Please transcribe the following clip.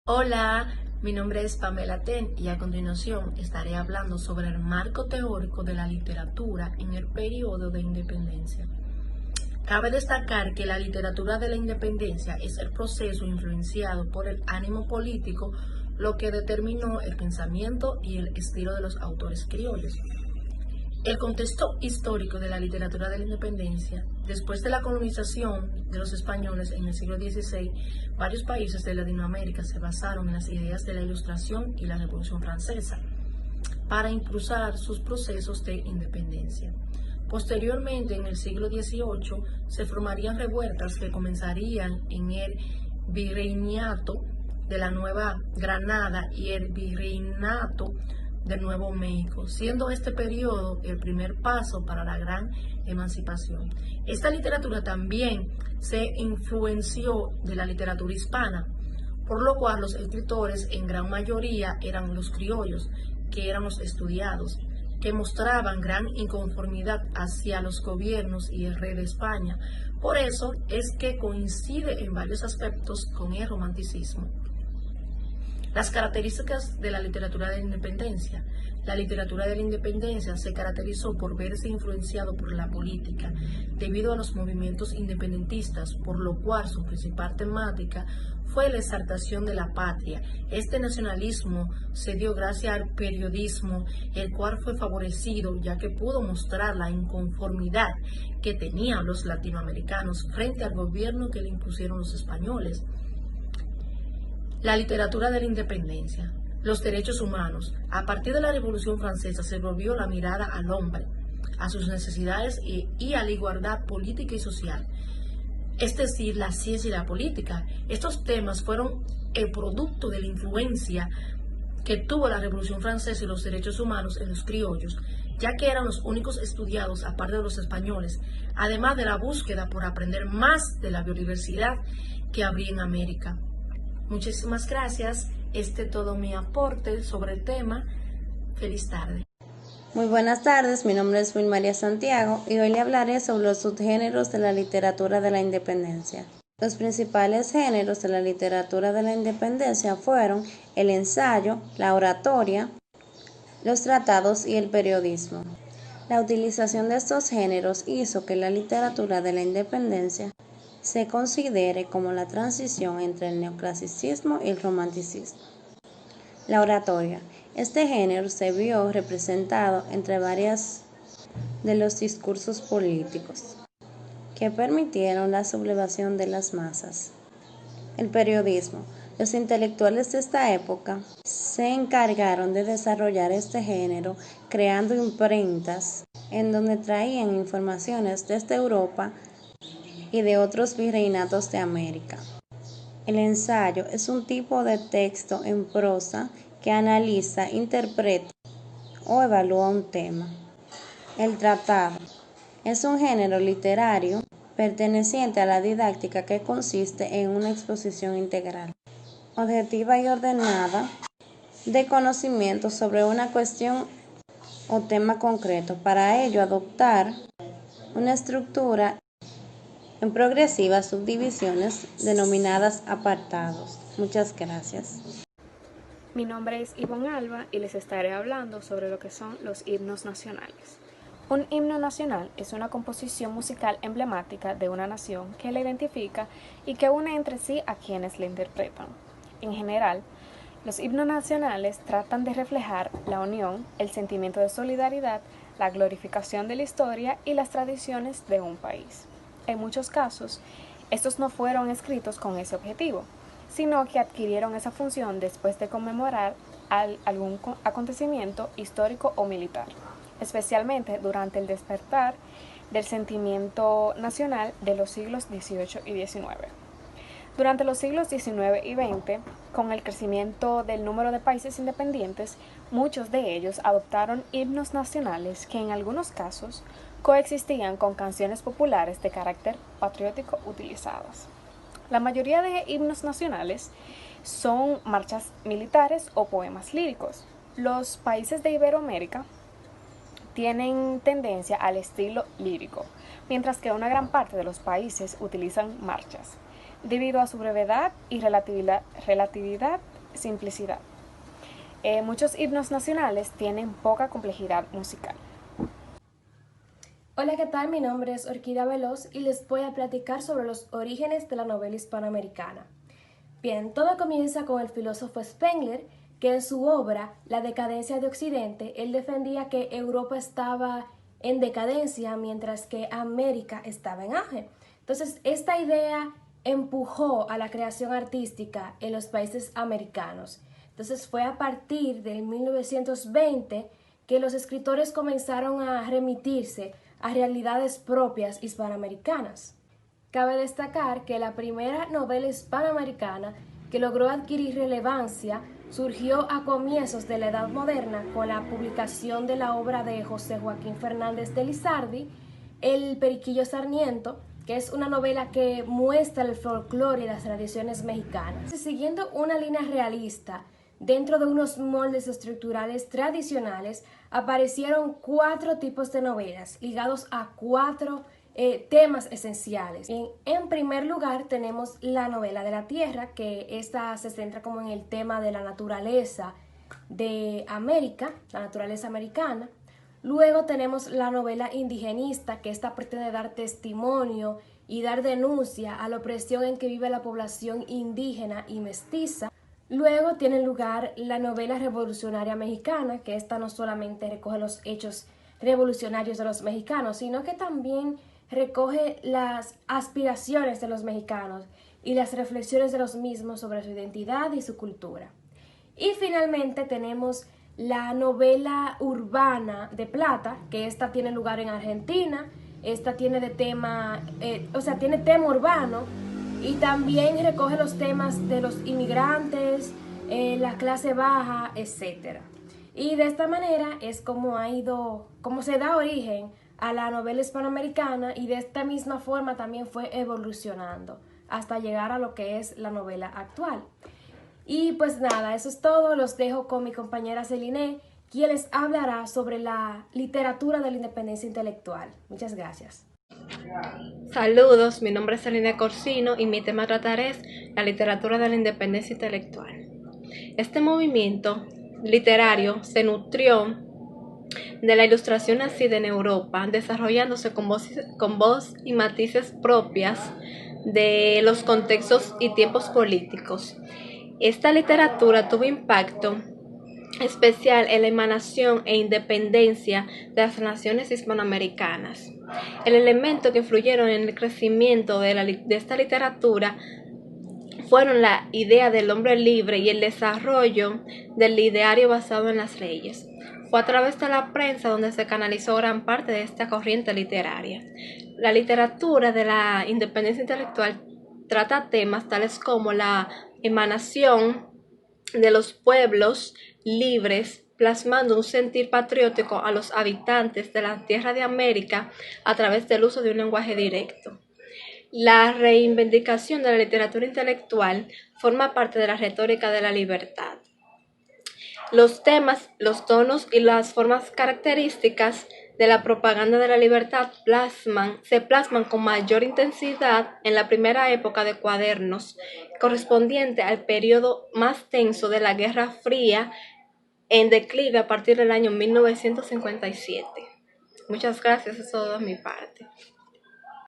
Hola, mi nombre es Pamela Ten y a continuación estaré hablando sobre el marco teórico de la literatura en el periodo de independencia. Cabe destacar que la literatura de la independencia es el proceso influenciado por el ánimo político, lo que determinó el pensamiento y el estilo de los autores criollos. El contexto histórico de la literatura de la independencia: después de la colonización de los españoles en el siglo XVI, varios países de Latinoamérica se basaron en las ideas de la Ilustración y la Revolución Francesa para impulsar sus procesos de independencia. Posteriormente, en el siglo XVIII, se formarían revueltas que comenzarían en el Virreinato de la Nueva Granada y el Virreinato de Nuevo México, siendo este periodo el primer paso para la gran emancipación. Esta literatura también se influenció de la literatura hispana, por lo cual los escritores en gran mayoría eran los criollos, que eran los estudiados, que mostraban gran inconformidad hacia los gobiernos y el rey de España. Por eso es que coincide en varios aspectos con el romanticismo. Las características de la literatura de la independencia. La literatura de la independencia se caracterizó por verse influenciado por la política, debido a los movimientos independentistas, por lo cual su principal temática fue la exaltación de la patria. Este nacionalismo se dio gracias al periodismo, el cual fue favorecido ya que pudo mostrar la inconformidad que tenían los latinoamericanos frente al gobierno que le impusieron los españoles. La literatura de la independencia. Los derechos humanos. A partir de la Revolución Francesa se volvió la mirada al hombre, a sus necesidades y a la igualdad política y social, es decir, la ciencia y la política. Estos temas fueron el producto de la influencia que tuvo la Revolución Francesa y los derechos humanos en los criollos, ya que eran los únicos estudiados aparte de los españoles, además de la búsqueda por aprender más de la biodiversidad que habría en América. Muchísimas gracias. Todo mi aporte sobre el tema. Feliz tarde. Muy buenas tardes, mi nombre es María Santiago y hoy le hablaré sobre los subgéneros de la literatura de la independencia. Los principales géneros de la literatura de la independencia fueron el ensayo, la oratoria, los tratados y el periodismo. La utilización de estos géneros hizo que la literatura de la independencia se considere como la transición entre el neoclasicismo y el romanticismo. La oratoria. Este género se vio representado entre varios de los discursos políticos que permitieron la sublevación de las masas. El periodismo. Los intelectuales de esta época se encargaron de desarrollar este género creando imprentas en donde traían informaciones desde Europa y de otros virreinatos de América. El ensayo es un tipo de texto en prosa que analiza, interpreta o evalúa un tema. El tratado es un género literario perteneciente a la didáctica que consiste en una exposición integral, objetiva y ordenada de conocimiento sobre una cuestión o tema concreto. Para ello, adoptar una estructura en progresivas subdivisiones denominadas apartados. Muchas gracias. Mi nombre es Ivonne Alba y les estaré hablando sobre lo que son los himnos nacionales. Un himno nacional es una composición musical emblemática de una nación que la identifica y que une entre sí a quienes la interpretan. En general, los himnos nacionales tratan de reflejar la unión, el sentimiento de solidaridad, la glorificación de la historia y las tradiciones de un país. En muchos casos, estos no fueron escritos con ese objetivo, sino que adquirieron esa función después de conmemorar algún acontecimiento histórico o militar, especialmente durante el despertar del sentimiento nacional de los siglos XVIII y XIX. Durante los siglos XIX y XX, con el crecimiento del número de países independientes, muchos de ellos adoptaron himnos nacionales que en algunos casos coexistían con canciones populares de carácter patriótico utilizadas. La mayoría de himnos nacionales son marchas militares o poemas líricos. Los países de Iberoamérica tienen tendencia al estilo lírico, mientras que una gran parte de los países utilizan marchas. Debido a su brevedad y relatividad simplicidad. Muchos himnos nacionales tienen poca complejidad musical. Hola, ¿qué tal? Mi nombre es Orquídea Veloz y les voy a platicar sobre los orígenes de la novela hispanoamericana. Bien, todo comienza con el filósofo Spengler, que en su obra La decadencia de Occidente, él defendía que Europa estaba en decadencia mientras que América estaba en auge. Entonces, esta idea empujó a la creación artística en los países americanos. Entonces, fue a partir del 1920 que los escritores comenzaron a remitirse a realidades propias hispanoamericanas. Cabe destacar que la primera novela hispanoamericana que logró adquirir relevancia surgió a comienzos de la Edad Moderna con la publicación de la obra de José Joaquín Fernández de Lizardi, El Periquillo Sarmiento, que es una novela que muestra el folclore y las tradiciones mexicanas. Siguiendo una línea realista, dentro de unos moldes estructurales tradicionales, aparecieron 4 tipos de novelas ligados a 4 temas esenciales. En primer lugar tenemos la novela de la tierra, que esta se centra como en el tema de la naturaleza de América, la naturaleza americana. Luego tenemos la novela indigenista, que esta pretende dar testimonio y dar denuncia a la opresión en que vive la población indígena y mestiza. Luego tiene lugar la novela revolucionaria mexicana, que esta no solamente recoge los hechos revolucionarios de los mexicanos, sino que también recoge las aspiraciones de los mexicanos y las reflexiones de los mismos sobre su identidad y su cultura. Y finalmente tenemos la novela urbana de Plata, que esta tiene lugar en Argentina. Esta tiene tiene tema urbano y también recoge los temas de los inmigrantes, la clase baja, etc. Y de esta manera es como se da origen a la novela hispanoamericana, y de esta misma forma también fue evolucionando hasta llegar a lo que es la novela actual. Y pues nada, eso es todo. Los dejo con mi compañera Celine, quien les hablará sobre la literatura de la independencia intelectual. Muchas gracias. Saludos, mi nombre es Celine Corsino y mi tema a tratar es la literatura de la independencia intelectual. Este movimiento literario se nutrió de la ilustración nacida en Europa, desarrollándose con voz y matices propias de los contextos y tiempos políticos. Esta literatura tuvo impacto especial en la emanación e independencia de las naciones hispanoamericanas. El elemento que influyeron en el crecimiento de esta literatura fueron la idea del hombre libre y el desarrollo del ideario basado en las leyes. Fue a través de la prensa donde se canalizó gran parte de esta corriente literaria. La literatura de la independencia intelectual trata temas tales como la emanación de los pueblos libres, plasmando un sentir patriótico a los habitantes de la tierra de América a través del uso de un lenguaje directo. La reivindicación de la literatura intelectual forma parte de la retórica de la libertad. Los temas, los tonos y las formas características de la propaganda de la libertad se plasman con mayor intensidad en la primera época de Cuadernos, correspondiente al periodo más tenso de la Guerra Fría, en declive a partir del año 1957. Muchas gracias, eso es todo de mi parte.